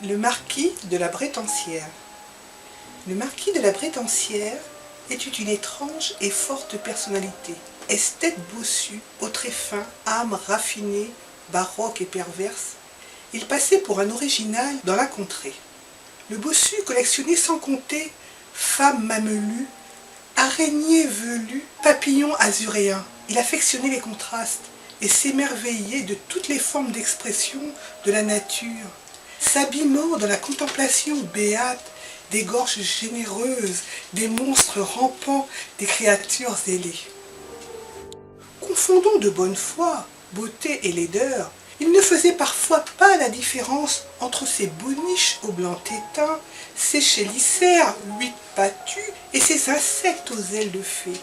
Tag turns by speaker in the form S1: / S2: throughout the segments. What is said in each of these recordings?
S1: Le marquis de la Bretansière. Le marquis de la Bretansière était une étrange et forte personnalité. Esthète bossu, au trait fin, âme raffinée, baroque et perverse, il passait pour un original dans la contrée. Le bossu collectionnait sans compter femmes mamelues, araignées velues, papillons azuréens. Il affectionnait les contrastes et s'émerveillait de toutes les formes d'expression de la nature, s'abîmant dans la contemplation béate des gorges généreuses, des monstres rampants, des créatures ailées. Confondant de bonne foi beauté et laideur, il ne faisait parfois pas la différence entre ces boniches au blanc tétin, ces chélicères 8 battus et ces insectes aux ailes de fée.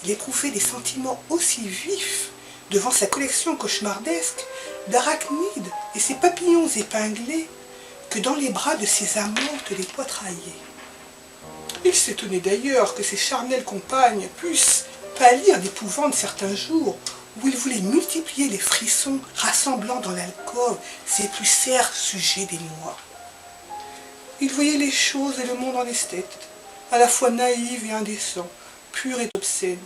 S1: Il éprouvait des sentiments aussi vifs devant sa collection cauchemardesque d'arachnides et ses papillons épinglés que dans les bras de ses amantes les poitraillées. Il s'étonnait d'ailleurs que ses charnelles compagnes puissent pâlir d'épouvante certains jours où il voulait multiplier les frissons rassemblant dans l'alcôve ses plus serres sujets d'émoi. Il voyait les choses et le monde en esthète, à la fois naïf et indécent, pur et obscène.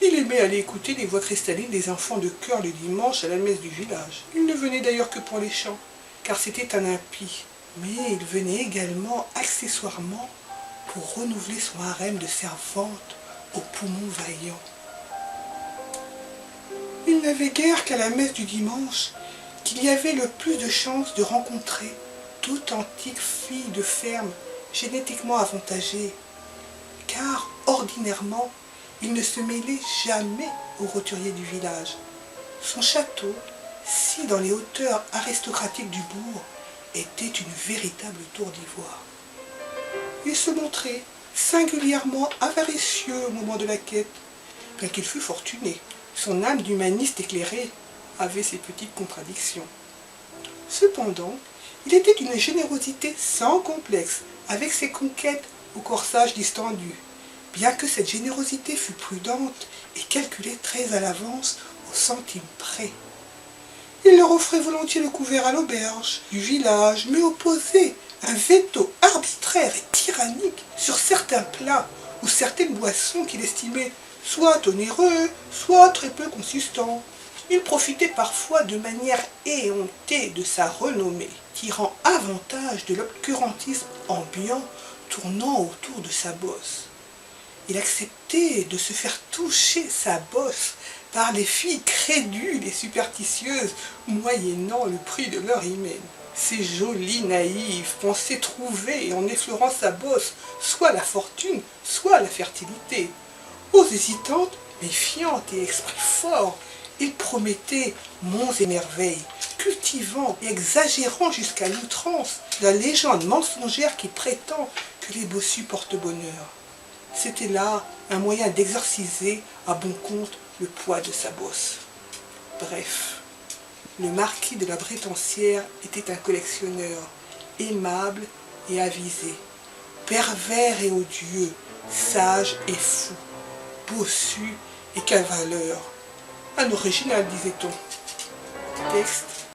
S1: Il aimait aller écouter les voix cristallines des enfants de chœur le dimanche à la messe du village. Il ne venait d'ailleurs que pour les chants, car c'était un impie. Mais il venait également, accessoirement, pour renouveler son harem de servantes aux poumons vaillants. Il n'avait guère qu'à la messe du dimanche qu'il y avait le plus de chances de rencontrer toute antique fille de ferme génétiquement avantagée, car ordinairement, il ne se mêlait jamais aux roturiers du village. Son château, si dans les hauteurs aristocratiques du bourg, était une véritable tour d'ivoire. Il se montrait singulièrement avaricieux au moment de la quête, bien qu'il fût fortuné. Son âme d'humaniste éclairé avait ses petites contradictions. Cependant, il était d'une générosité sans complexe avec ses conquêtes au corsage distendu, bien que cette générosité fût prudente et calculée très à l'avance au centime près. Il leur offrait volontiers le couvert à l'auberge du village, mais opposait un veto arbitraire et tyrannique sur certains plats ou certaines boissons qu'il estimait soit onéreux, soit très peu consistants. Il profitait parfois de manière éhontée de sa renommée, tirant avantage de l'obscurantisme ambiant tournant autour de sa bosse. Il acceptait de se faire toucher sa bosse par les filles crédules et superstitieuses, moyennant le prix de leur hymen. Ces jolis naïfs pensaient trouver, en effleurant sa bosse, soit la fortune, soit la fertilité. Aux hésitantes, méfiantes et esprits forts, il promettait monts et merveilles, cultivant et exagérant jusqu'à l'outrance la légende mensongère qui prétend que les bossus portent bonheur. C'était là un moyen d'exorciser à bon compte le poids de sa bosse. Bref, le marquis de la Bretansière était un collectionneur aimable et avisé, pervers et odieux, sage et fou, bossu et cavaleur. Un original, disait-on. Texte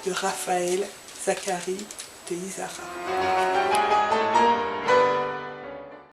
S1: de Raphaël Zacharie de Izara.